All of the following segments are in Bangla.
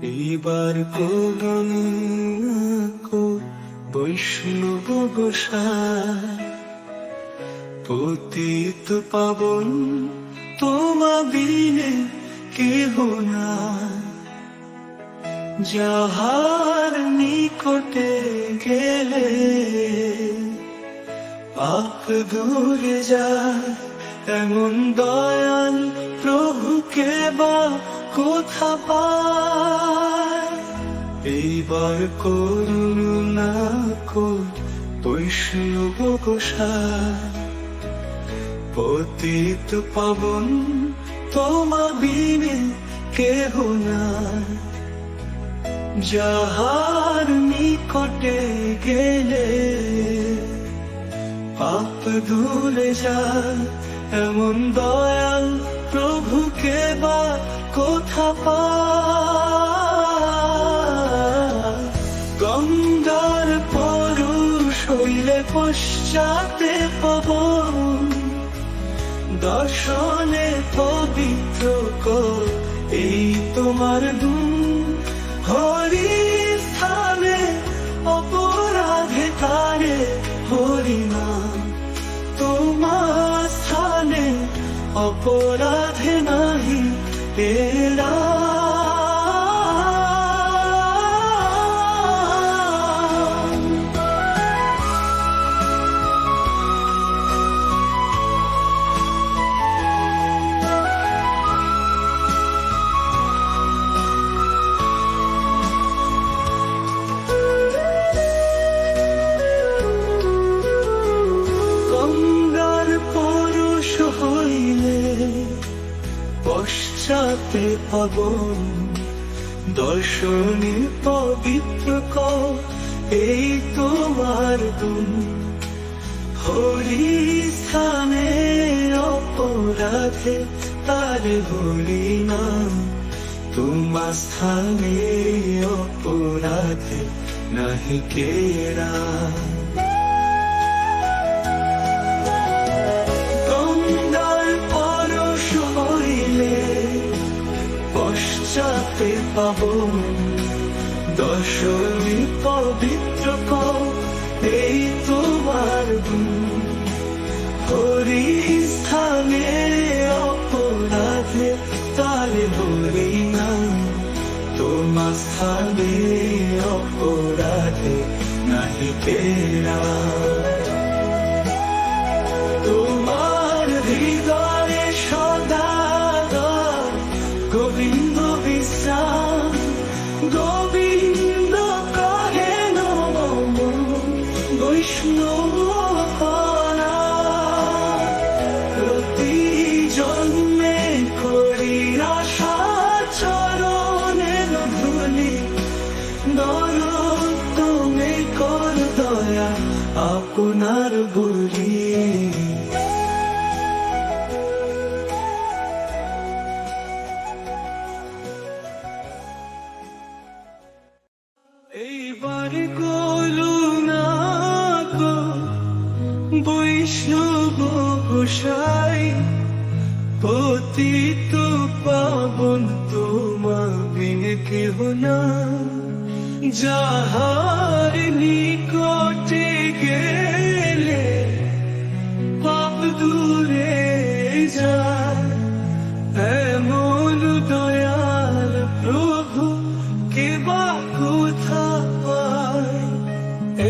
এইবার করুন বৈষ্ণব গোসাই, পতিত পাবন তোমা বিনে কেহ নাই। যাহার নিকটে গেলে পাপ দূরে যায়, এমন দয়াল প্রভুকে বা কোথা পায়। এইবার করুণা কর বৈষ্ণব গোসাই, পতিত পাবন তোমা বিনে কেহ নাই। যাহার নিকটে গেলে পাপ ধুলে যায়, এমন দয়াল প্রভুকে বা কোথা পায়। গঙ্গার পরশ হইলে পশ্চাতে পাবন, দর্শনে পবিত্র কর এই তোমার গুণ। হরি স্থানে অপরাধে তারে হরি নাম, তোমার স্থানে অপরাধে নাহি তেরা। পশ্চাতে পাবন, দর্শনে পবিত্র কর এই তোমার গুণ। হরি স্থানে অপরাধে তারে হরি নাম, তোমার স্থানে অপরাধে নাহি কেরা। পশ্চাতে পাবন, দর্শনে পবিত্র কর এই তোমার গুণ। হরি স্থানে অপরাধে তারে হরি নাম, তোমার স্থানে অপরাধে নাহি কেরা। তোমার হৃদয়ে সদা গোবিন্দ বিশ্রাম, গোবিন্দ কহে নমঃ বৈষ্ণব করা। প্রতি জন্মে করি আশা চরণের ধুলি, নরোত্তমে কর দয়া আপনার বলি। এইবার করুণা কর বৈষ্ণব গোসাই, পতিত পাবন তোমা বিনে কেহ নাই। যাহার নিকটে গেলে পাপ দূরে যায়, এমন দয়াল প্রভু কে বা কোথা পায়।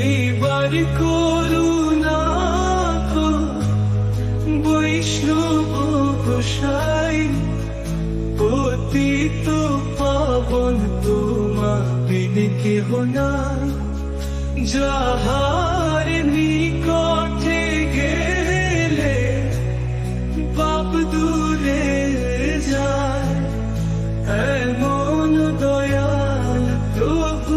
এইবার করুণা কর বৈষ্ণব গোসাই, পতিত পাবন তোমা বিনে কেহ নাই। যাহার নিকটে গেলে পাপ দূরে যায়, এমন দয়াল প্রভু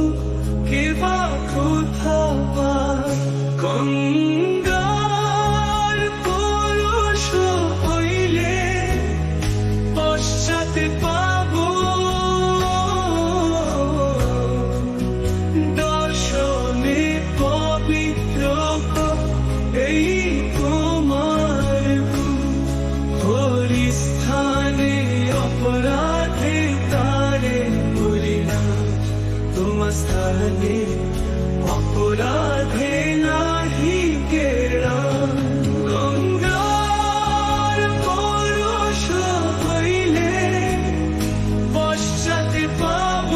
কে বা কোথা পায়। গঙ্গার পরশ হইলে পশ্চাতে পাবন, দর্শনে পবিত্র স্থানে অপরাধে নাহি কেড়া গঙ্গার পরশ হইলে পশ্চাতে পাব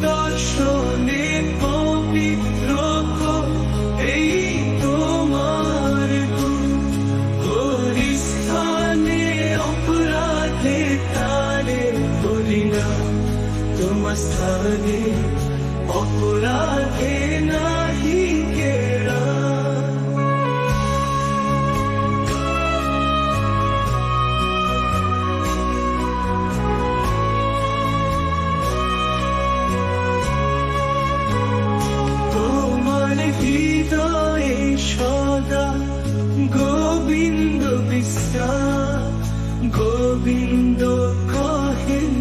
দর্শনে পবিত্র এই তোমার হরিস্থানে অপরাধে তারে বলি না তোমার স্থানে অপরাধে নাহি কেড়া তোমার হৃদয়ে সদা গোবিন্দ বিশ্রাম গোবিন্দ কহেন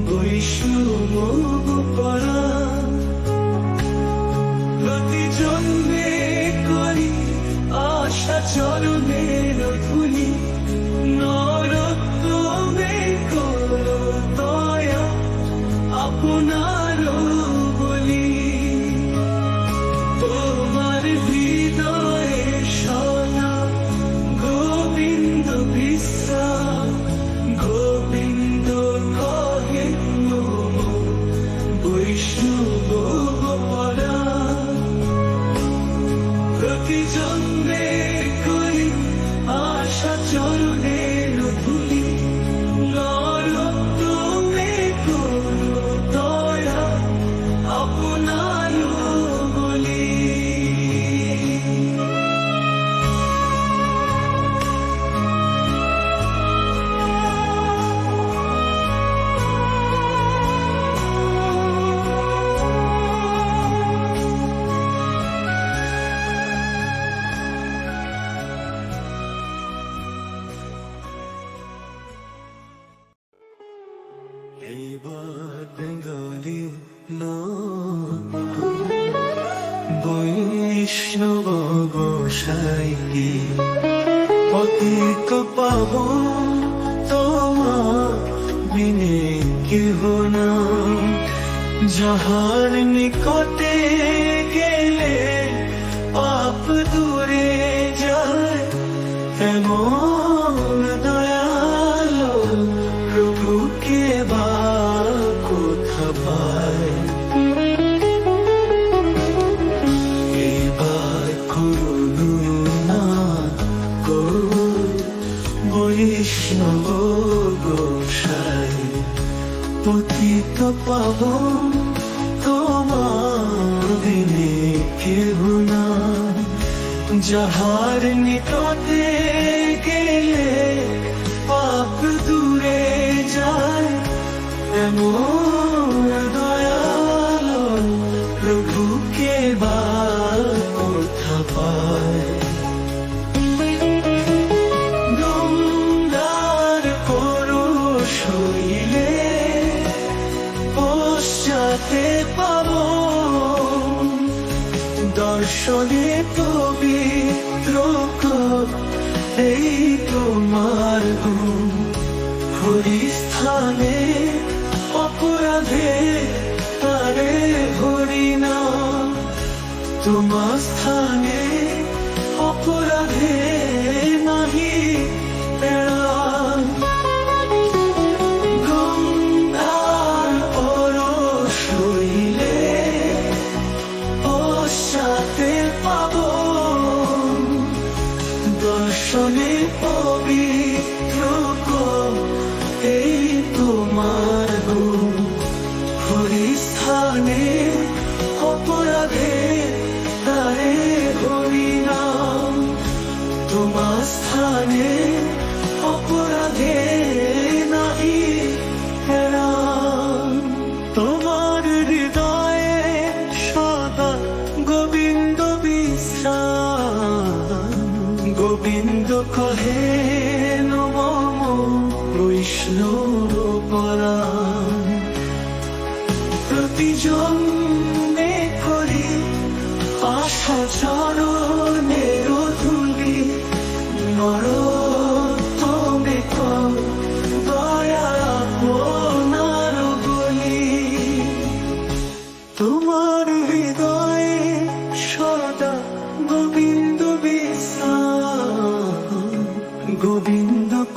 বৈষ্ণব পরা প্রতি জন্মে করি আশা চরণের ধুলি নরোত্তমে করো দয়া আপনার বলি তোমার হৃদয়ে সদা গোবিন্দ বিশ্রাম গোবিন্দ কহেন বৈষ্ণব পরা প্রতি জন্মে করি আশা চরণের ধুলি নরোত্তমে করো দয়া আপনার বলি এইবার বেঙ্গলি বৈষ্ণব গোসাই পতিত পাব তোমার বিনে কেহ না যাহার নিকটে গেলে পাপ দূরে যায় এমন দয়ালো প্রভুকে বা কোথা পায় এবার করুণা করুন বৈষ্ণব গোসাই পতিত পাবন তোমার দিনে কেহ না যাহার নিকটে গেলে পাপ দূরে যায় এমন দয়ালো প্রভুকে বা কোথা পায় গঙ্গার পরশ হইলে পশ্চাতে পাব দর্শনে পবিত্র এই তোমার হরিস্থানে অপরাধে তারে হরি না তোমার স্থানে অপরাধে নাহি তেরা গঙ্গার পরশ হইলে পশ্চাতে পাব দর্শনে পবিত্র এই তোমার হরিস্থানে অপরাধে তারে হরি নাম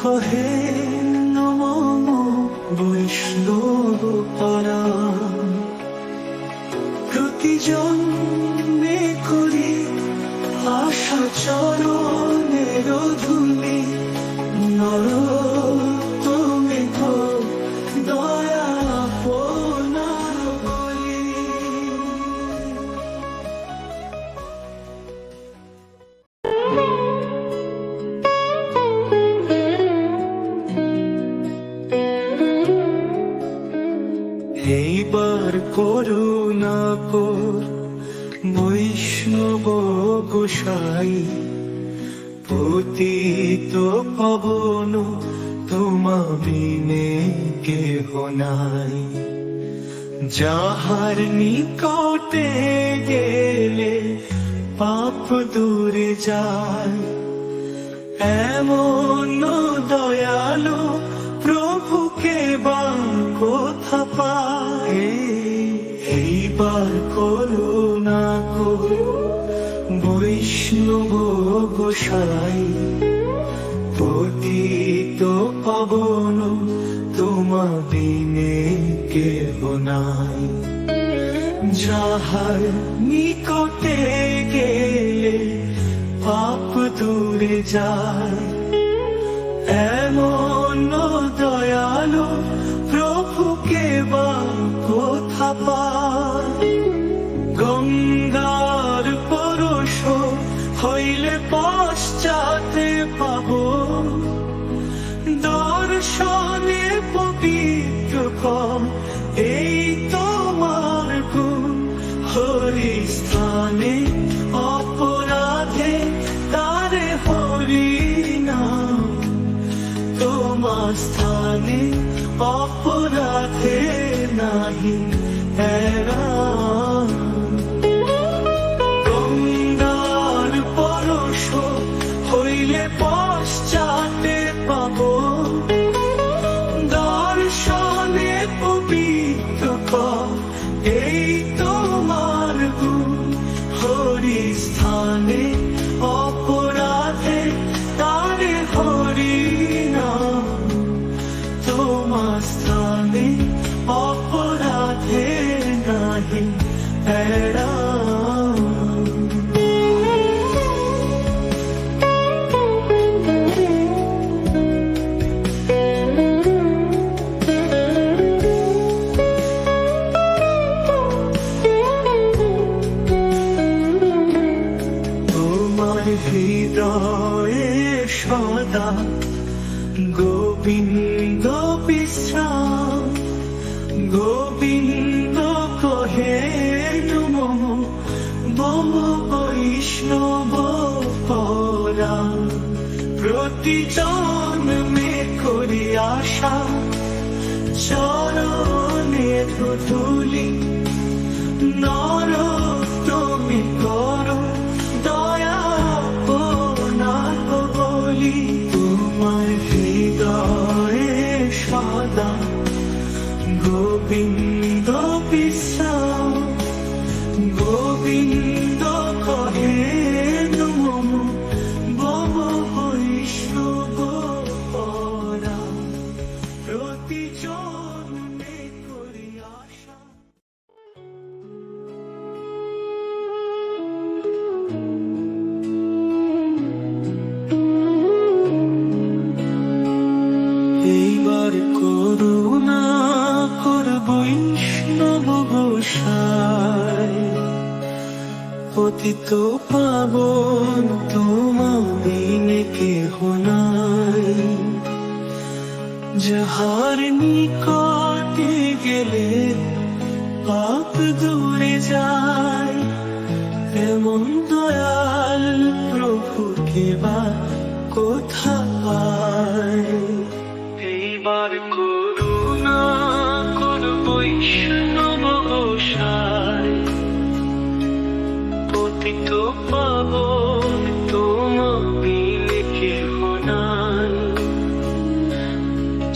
কহে নমো বৈষ্ণব পরাণ। প্রতি জন্মে করি আশা চরণের ধূলি, নরোত্তমে গো দয়া আপনার বলি। এইবার করুণা কর বৈষ্ণব গোসাই, পতিত পাবন তোমা বিনে কেহ নাই। যাহার নিকটে গেলে পাপ দূরে যায়, এমন দয়ালু প্রভুকে বা কোথা পায়। এইবার করুণা কর বৈষ্ণব গোসাই, পতিত পাবন তোমা বিনে কেহ নাই। যাহার নিকটে গেলে পাপ দূরে যায়, এমন দয়ালু প্রভুকে বা কোথা পায়। গঙ্গার পরশ হইলে পশ্চাতে পাব, দর্শনে পবিত্র কর এই তোমার গুণ। হরি স্থানে অপরাধে তারে হরি নাম, তোমার স্থানে অপরাধে নাহি এরাম। গঙ্গার পরশ হইলে পশ্চাতে পাব, দর্শনে পবিত্র কর এই তোমার গুণ। হরি স্থানে অপরাধে তারে হরি নাম, তোমার স্থানে অপরাধে নাহি এরাম। তোমার হৃদয়ে সদা গোবিন্দ বিশ্রাম, গোবিন্দ কহে নমো বৈষ্ণব পরাণ। প্রতি জন্মে করি আশা চরণে ধুলি, নরোত্তমে করো দয়া আপনার বলি। তোমার হৃদয়ে সদা গোবিন্দ বিশ্রাম, গোবিন্দ কহে নমো বৈষ্ণব পরাণ। প্রতি জন্মে করি আশা। এইবার করুণা কর বৈষ্ণব গোসাই, পতিত পাবন তোমা বিনে কেহ নাই। যাহার নিকটে গেলে পাপ দূরে যায়, এমন দয়াল প্রভুকে বা কোথা পায়। এইবার করুণা কর বৈষ্ণব গোসাই, পতিত পাবন তোমা বিনে কেহ নাই।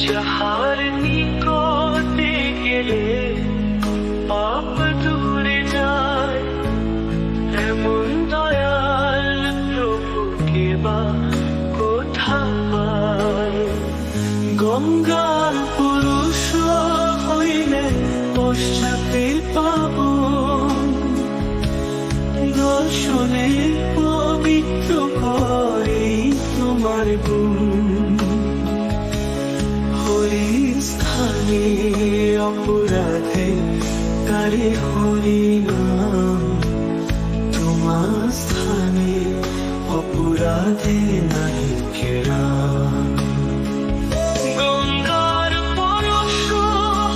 যাহার নিকটে গেলে পাপ দূরে যায়, এমন দয়াল প্রভুকে বা কোথা পায়। গঙ্গার পুরুষ হইলে পশ্চাতে পাব দর্শনে পবিত্র করে তোমার গুণ হরি স্থানে অপরাধে তারে হরি নাম তোমার স্থানে অপরাধে নাই কেরা গঙ্গার পরশ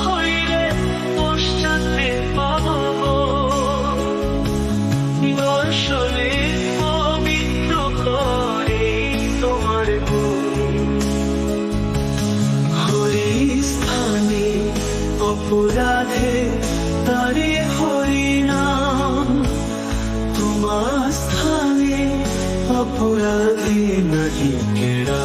হইলে পশ্চাতে পাব দর্শনে পবিত্র করে তোমার গুণ হরি স্থানে অপরাধে তারে হরি নাম তোমার স্থানে অপরাধে নাহি কেরা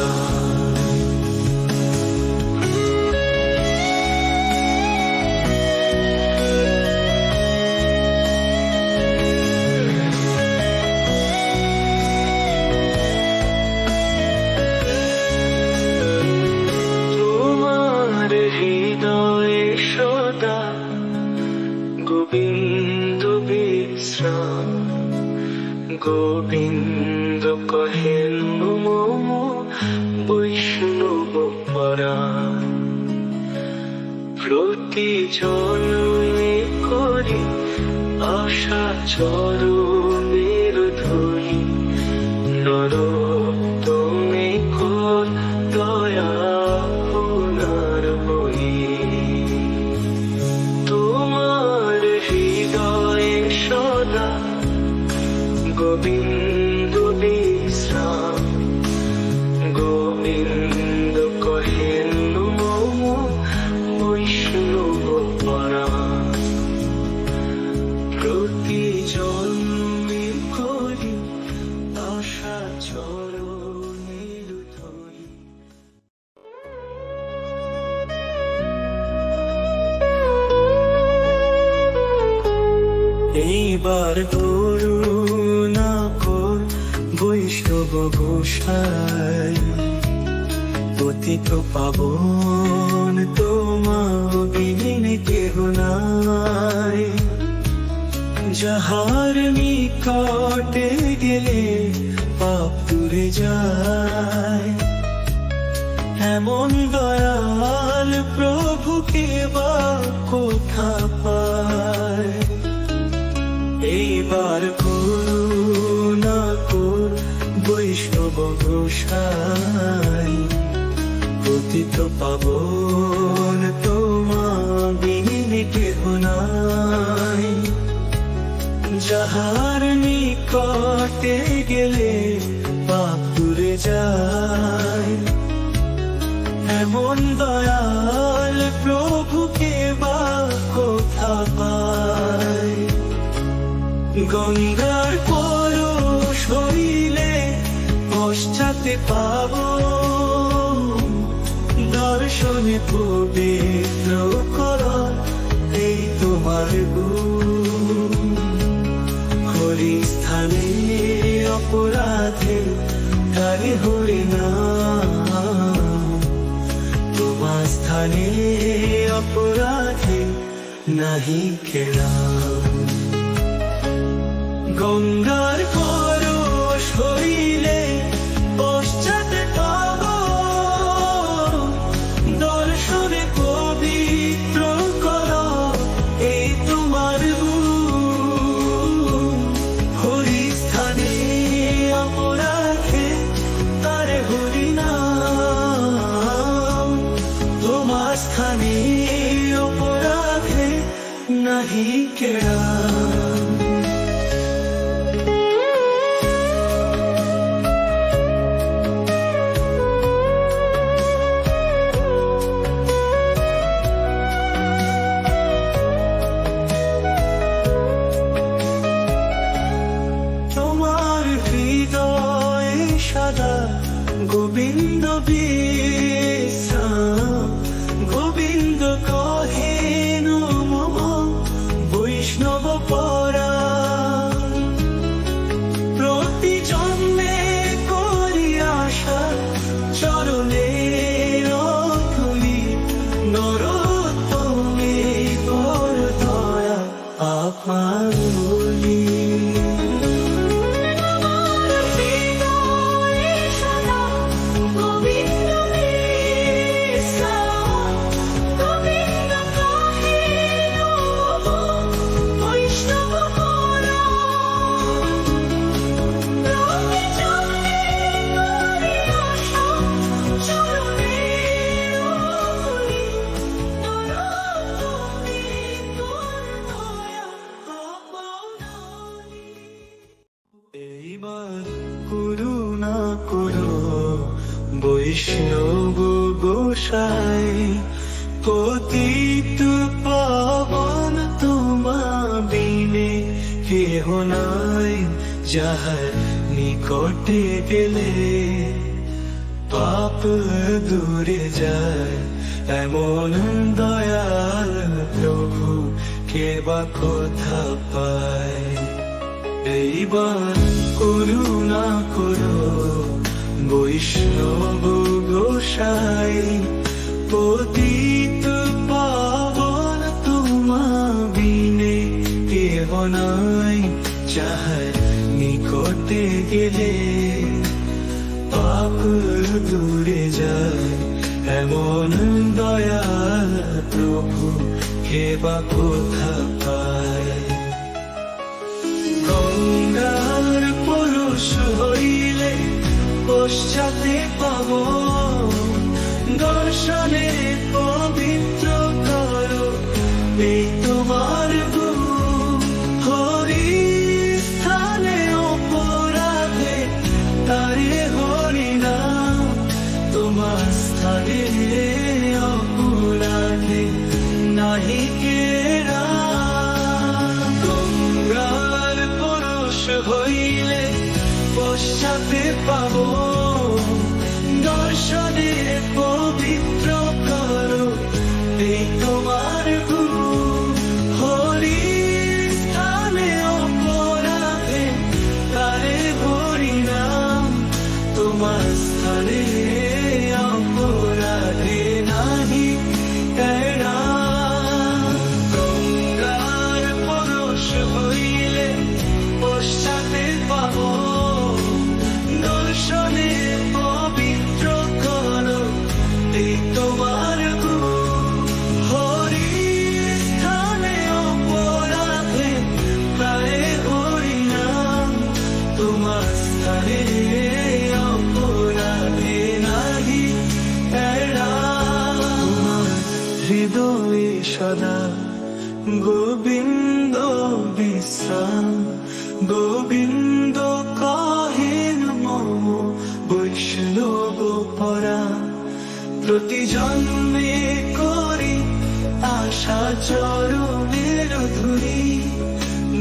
তোমার হৃদয়ে সদা গোবিন্দ বিশ্রাম গোবিন্দ কহেন মম বৈষ্ণব পরাণ প্রতি জন্মে করি আশা চরণের ধ্বনি নর তুমি কর দয়া আপনার বই তোমার হৃদয়ে সদা গোবিন্দ বিশ্রাম গোবিন্দ কহেন মম বৈষ্ণব পরাণ প্রতি জন্মে করি আশা চরণের ধ্বনি এইবার করুণা কর বৈষ্ণব গোসাই পতিত পাবন তোমা বিহীন কেহ নাই যাহার নিকটে গেলে পাপ দূরে যায় এমন দয়াল প্রভুকে বা কোথা পায় এইবার করুণা কর বৈষ্ণব গোসাই পতিত পাবন তোমা বিহীন কেহ নাই যাহার নিকটে গেলে পাপ দূরে যায় এমন দয়াল প্রভুকে বা কোথা পায় গঙ্গার পরশ হইলে পশ্চাতে পাব দর্শনে পবিত্র কর এই তোমার গুণ হরি স্থানে অপরাধে তারে হরি নাম তোমার স্থানে অপরাধে নাহি কেরা গঙ্গার পরশ হইলে পশ্চাতে পাব দর্শনে পবিত্র কর এই তোমার গুণ হরি স্থানে অপরাধে তারে হরি নাম তোমার স্থানে অপরাধে নাহি কেরা গোবিন্দ বিশ্রাম গোবিন্দ কহেন মম বৈষ্ণব যায় পতিত পাবন তোমা বিনে কেহ নাই যাহার নিকটে গেলে পাপ দূরে যায় এমন দয়াল প্রভু কে বা কোথা পায় এইবার করুণা করো বৈষ্ণব গোসাই পতিত পাবন তোমা বিনে কেহ নাই যাহার নিকটে গেলে পাপ দূরে যায় এমন দয়াল প্রভু কে বা কোথা পায় গঙ্গার পরশ হইলে পশ্চাতে পাব দর্শনে পবিত্র করো এই তোমার গুণ হরি স্থানে অপরাধে তারে হরি নাম তোমার স্থানে অপরাধে নাহি কেরা গঙ্গার পরশ হইলে পশ্চাতে পাব দর্শনে পবিত্র করো এই তোমার গুণ হরি স্থানে অপরাধে তারে হরি নাম তোমার স্থানে অপরাধে নাহি এরা গঙ্গার পরশ হইলে পশ্চাতে পাব দর্শনে পবিত্র করো এই তোমার গুণ হরি স্থানে অপরাধে তারে হরি নাম তোমার স্থানে অপরাধে নাহি এরা তোমার হৃদয়ে সদা গোবিন্দ বিশ্রাম গোবিন্দ কাহেন মম বৈষ্ণব পরা প্রতি জন্মে করি আশা চরণের ধুরি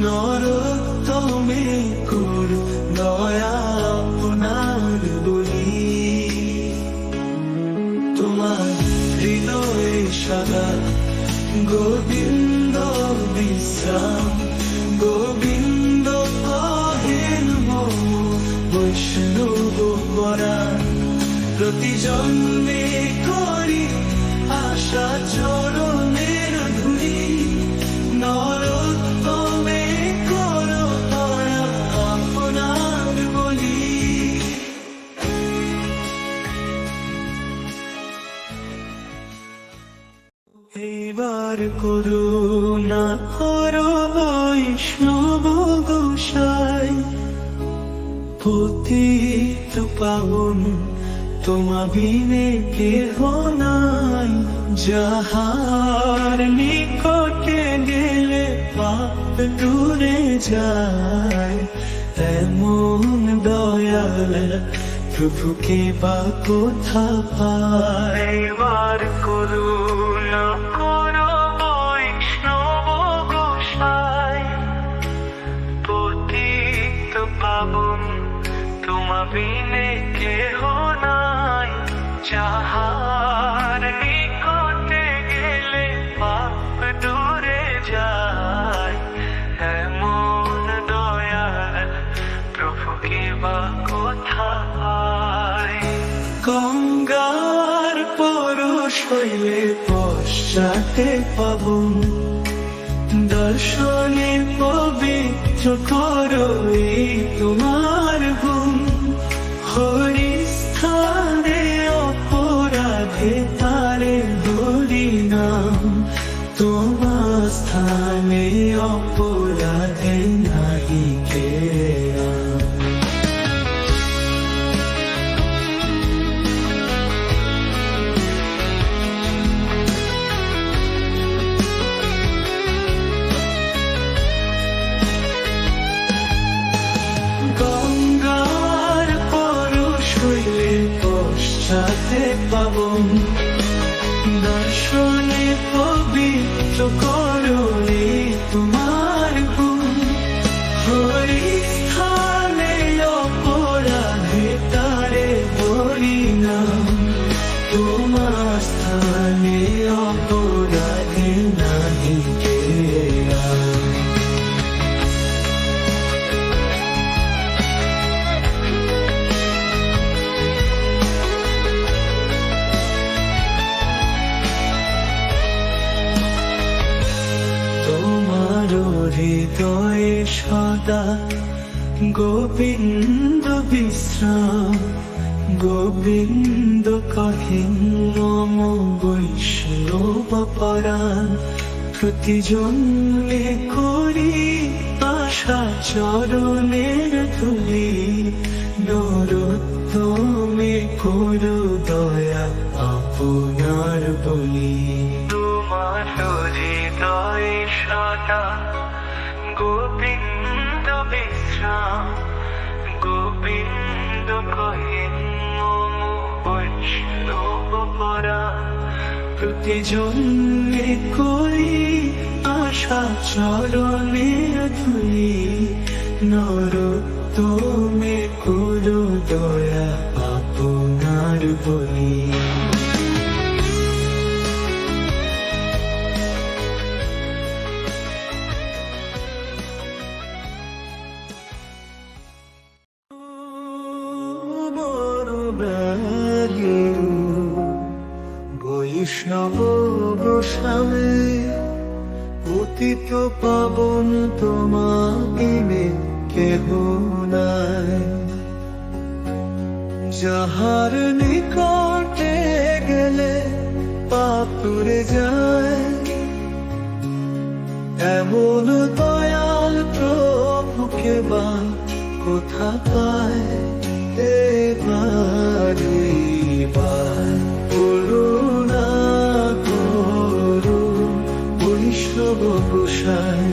নরোত্তমে করু দয়া আপনার বলি তোমার হৃদয়ে সদা গোবিন্দ বিশ্রাম গোবিন্দ কাহেন মম বৈষ্ণব পরা প্রতি জন্মে করি আশা চরণের ধুলি নরোত্তমে করো দয়া আপনার বলি এইবার করুণা করো বৈষ্ণব গোসাই পতিত পাবন তোমা বিনে কেহ নাই যাহার নিকটে গেলে পাপ দূরে যায় এমন দয়াল প্রভুকে বা কোথা পায় এইবার করুণা করো বৈষ্ণব গোসাই পতিত পাবন তোমা বিনে কেহ নাই যাহার নিকটে গেলে পাপ দূরে যায় এমন দয়াল প্রভুকে বা কোথা পায় গঙ্গার পরশ হইলে পশ্চাতে পাবন দর্শনে পবিত্র করো এই তোমার গুণ হরি স্থানে অপরাধে তারে হরি নাম তোমার স্থানে অপরাধে নাহি কেয়া গঙ্গার পরশ হইলে পশ্চাতে পাবন দর্শনে পবিত্র করো এই তোমার গুণ। হরি স্থানে অপরাধে তারে বলি না, তোমার স্থানে অপরাধে নাহি কেরা। তোমার হৃদয়ে সদা গোবিন্দ বিশ্রাম। গোবিন্দ কহেন মম বৈষ্ণব পরাণ। প্রতিজন্মে করি আশা চরণের ধূলি। নরোত্তমে করো দয়া আপনার বলি। তোমার হৃদয়ে সদা গোবিন্দ বিশ্রাম। গোবিন্দ কহেন মম বৈষ্ণব পরাণ। প্রতিজন্মে করি আশা চরণের ধূলি। নরোত্তমে করো দয়া আপনার বলি। বৈষ্ণব গোস্বামী পতিত পাবন তোমাকে কেহ নাই। যাহার নিকটে গেলে পাপ তুরে যায়, এমন দয়াল প্রভুকে বা কোথা পায়। এবার করুণা করো বৈষ্ণব গোসাই।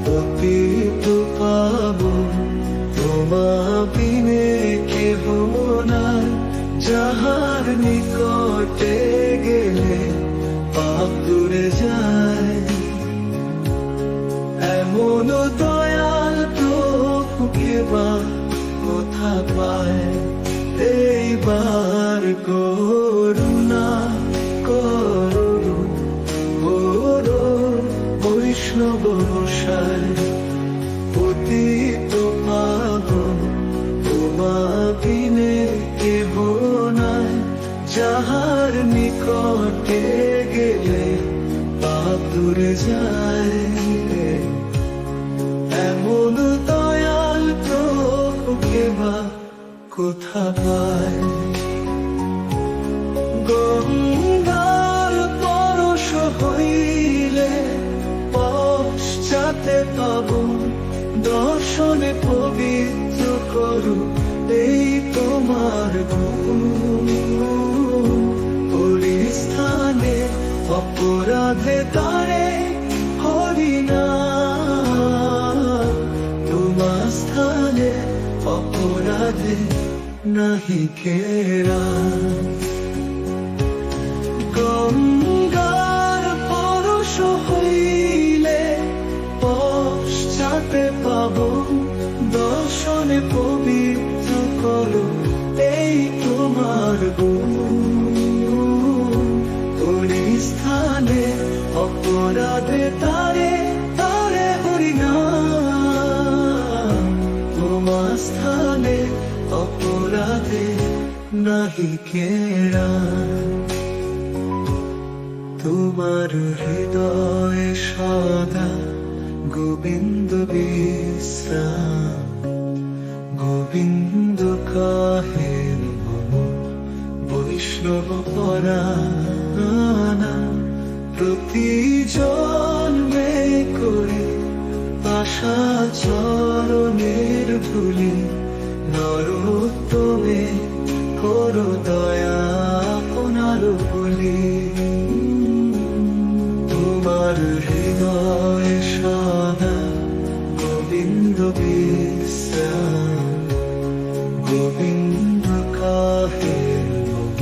পতিত পাবন তোমা বিনে কেহ নাই। যাহার নিকটে গেলে পাপ দূরে যায়, এমন দয়াল প্রভুকে বা কোথা পায়। এইবার করুণা করো করো বৈষ্ণব গোসাই। পতিত পাবন তোমা বিনে কেহ নাই। যাহার নিকটে গেলে পাপ দূরে যায়, এমন দয়াল প্রভুকে বা কোথা পায়। গঙ্গার পরশ হইলে পশ্চাতে পাব। দর্শনে পবিত্র করো এই তোমার গুণ। হরি স্থানে অপরাধে তারে হরি না, তোমার স্থানে অপরাধে নাহি কেরা। গঙ্গার পরশ হইলে পশ্চাতে পাব। দর্শনে পবিত্র করো এই তোমার গুণ। হরি স্থানে অপরাধে তারে তারে হরি না, তোমার স্থানে অপরাধে নাহি কেরা। তোমার হৃদয়ে সদা গোবিন্দ বিশ্রাম। গোবিন্দ কাহেন মম বৈষ্ণব পরাণ। প্রতিজন্মে করে আশা চরণের ধূলি। নরোত্তমে করো দয়া আপনার বলি। তোমার হৃদয়ে সদা গোবিন্দ বিশ্রাম। গোবিন্দ কাহেন মম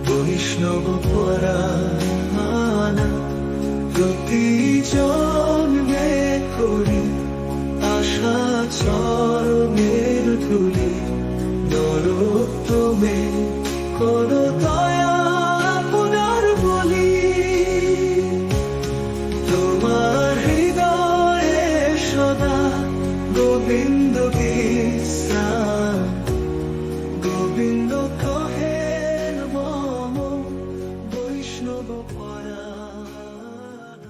বৈষ্ণব পরাণ। মে করো দয়া আপনার বলি তোমার হৃদয়ে সদা গোবিন্দ বিশ্রাম গোবিন্দ কহেন মম বৈষ্ণব পরায়ণ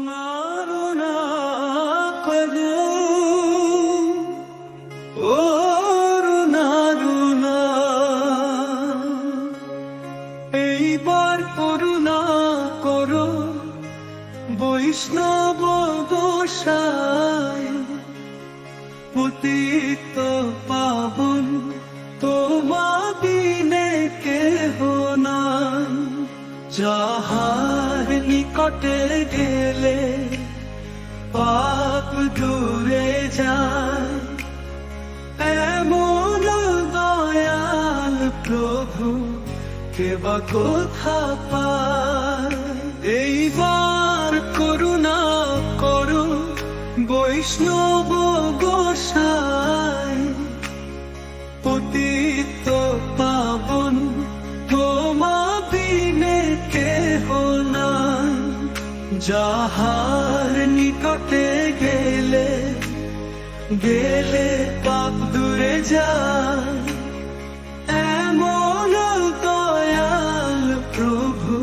নারুণা করু ও নারুণা এইবার করুণা করো বৈষ্ণব গোসাই পতিত পাবন তোমা বিনে কেহ নাই যাহার নিকটে গেলে পাপ দূরে যায় এমন দয়াল প্রভু কেবা কোথা পায় এইবার করুণা করো বৈষ্ণব গোসাই পতিত পাবন তোমা বিনে কেহ নাই যাহার নিকটে গেলে পাপ দূরে যায় এমন দয়াল প্রভু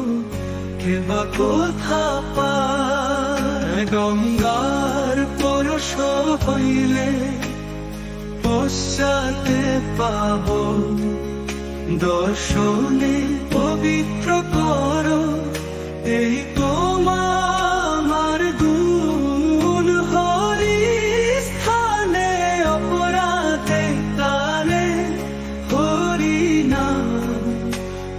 কেবা কোথা পায় গঙ্গার পরশ হইলে পশ্চাতে পাব দর্শনে পবিত্র করো এই তোমার গুণ হরি স্থানে অপরাধে তারে হরি না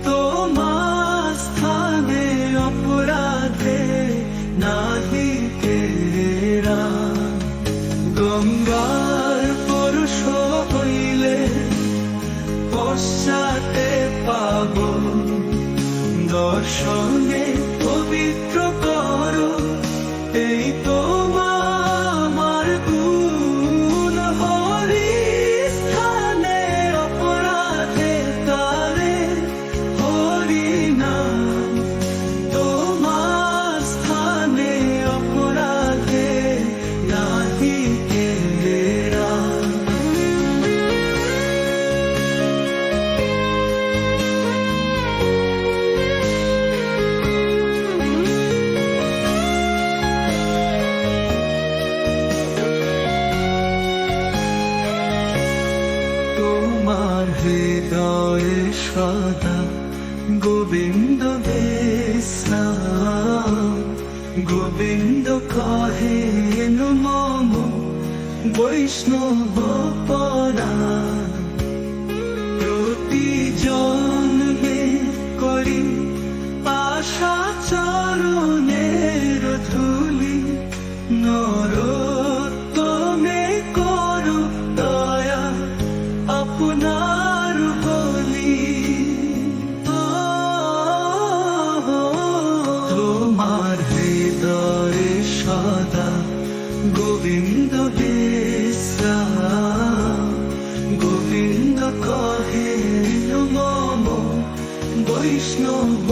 তোমার স্থানে অপরাধে নাহি তেরা গঙ্গার পরশ হইলে পশ্চাতে পাব দর্শনে পবিত্র করো এই তোমার গুণ হরি স্থানে অপরাধে তারে হরি না তোমার স্থানে অপরাধে নাহি কেরা তোমার হৃদয়ে সদা গোবিন্দ বিশ্রাম গোবিন্দ কহেন মম বৈষ্ণব পরায়ণ প্রতি জন্মে করি আশা চরণের ধুলি নরোত্তমে করো দয়া আপনার বলি তোমার হৃদয়ে সদা গোবিন্দ বিশ্রাম গোবিন্দ কহেন মম বৈষ্ণব